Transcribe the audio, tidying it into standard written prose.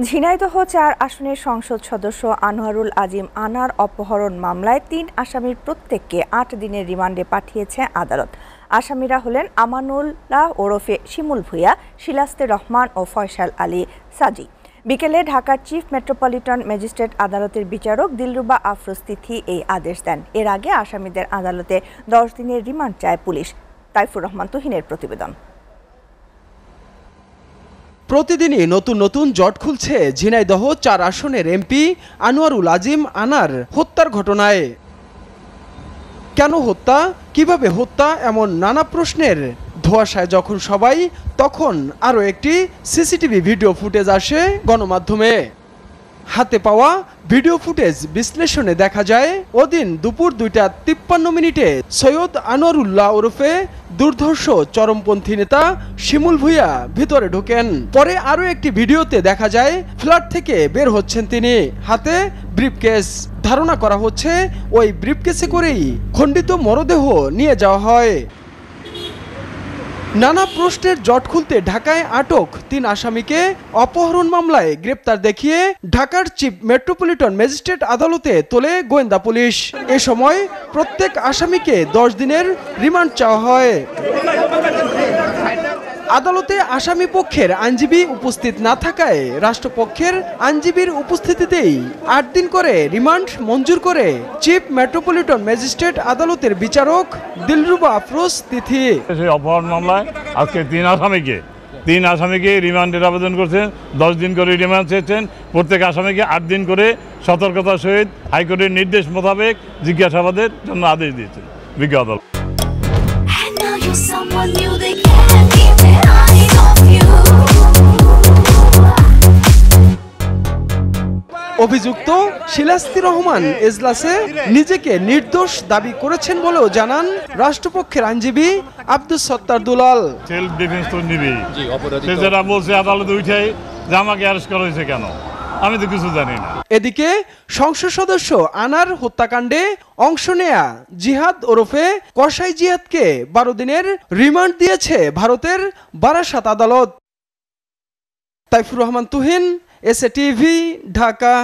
ঝিনাইদহ ৪ আসনের সংসদ সদস্য আনোয়ারুল আজিম আনার অপহরণ মামলায় ৩ আসামির প্রত্যেককে ৮ দিনের রিমান্ডে পাঠিয়েছে আদালত। আসামিরা হলেন আমানুল্লাহ ওরফে শিমুল ভূঁইয়া, শিলাস্তে রহমান ও ফয়সাল আলী সাজি। বিকেলে ঢাকার চিফ মেট্রোপলিটন ম্যাজিস্ট্রেট আদালতের বিচারক দিলরুবা আফরোজ তিথি এই আদেশ দেন। এর আগে আসামিদের আদালতে ১০ দিনের রিমান্ড চায় পুলিশ। তাইফুর রহমান তুহিনের প্রতিবেদন। প্রতিদিনই নতুন নতুন জট খুলছে ঝিনাইদহ ৪ আসনের এমপি আনোয়ারুল আজিম আনার হত্যার ঘটনায়। কেন হত্যা, কিভাবে হত্যা, এমন নানা প্রশ্নের ধোঁয়াশায় যখন সবাই, তখন আরও একটি সিসিটিভি ভিডিও ফুটেজ আসে গণমাধ্যমে। হাতে পাওয়া ভিডিও ফুটেজ বিশ্লেষণে দেখা যায় ওদিন দুপুর ২টা ৫৩ মিনিটে সৈয়দ আনোয়ারুল্লাহ ওরফে দুর্ধর্ষ চরমপন্থী নেতা শিমুল ভূঁইয়া ভিতরে ঢোকেন। পরে আরও একটি ভিডিওতে দেখা যায় ফ্ল্যাট থেকে বের হচ্ছেন তিনি, হাতে ব্রিফকেস। ধারণা করা হচ্ছে ওই ব্রিফকেসে করেই খণ্ডিত মরদেহ নিয়ে যাওয়া হয়। নানা প্রশ্নের জট খুলতে ঢাকায় আটক ৩ আসামিকে অপহরণ মামলায় গ্রেপ্তার দেখিয়ে ঢাকার চিফ মেট্রোপলিটন ম্যাজিস্ট্রেট আদালতে তোলে গোয়েন্দা পুলিশ। এ সময় প্রত্যেক আসামিকে ১০ দিনের রিমান্ড চাওয়া হয়। আদালতে আসামি পক্ষের আইনজীবী উপস্থিত না থাকায় রাষ্ট্রপক্ষের আইনজীবীর উপস্থিতিতেই ৮ দিন করে রিমান্ড মঞ্জুর করে চিফ মেট্রোপলিটন ম্যাজিস্ট্রেট আদালতের বিচারক দিলরুবা আফরোজ তিথি। সেই অপহরণ মামলায় আজকে ৩ আসামিকে রিমান্ডের আবেদন করছেন। ১০ দিন করে রিমান্ড চেয়েছেন। প্রত্যেক আসামিকে ৮ দিন করে সতর্কতার সহিত হাইকোর্টের নির্দেশ মোতাবেক জিজ্ঞাসাবাদের জন্য আদেশ দিয়েছেন বিজ্ঞ আদালত। অভিযুক্ত শিলাস্তি রহমান এজলাসে নিজেকে নির্দোষ দাবি করেছেন বলেও জানান রাষ্ট্রপক্ষের আইনজীবী আব্দুস সত্তার দুলাল। সেলফ ডিফেন্স তো নিবি, যেটা বলছে আদালতে উঠে যে আমাকে অ্যারেস্ট করা হয়েছে কেন, আমি তো কিছু জানি না। এদিকে সংসদ সদস্য আনার হত্যাকাণ্ডে অংশ নেয়া জিহাদ ওরফে কসাই জিহাদকে ১২ দিনের রিমান্ড দিয়েছে ভারতের বারাসাত আদালত। Taifur Rahman Tuhin, SA TV, Dhaka.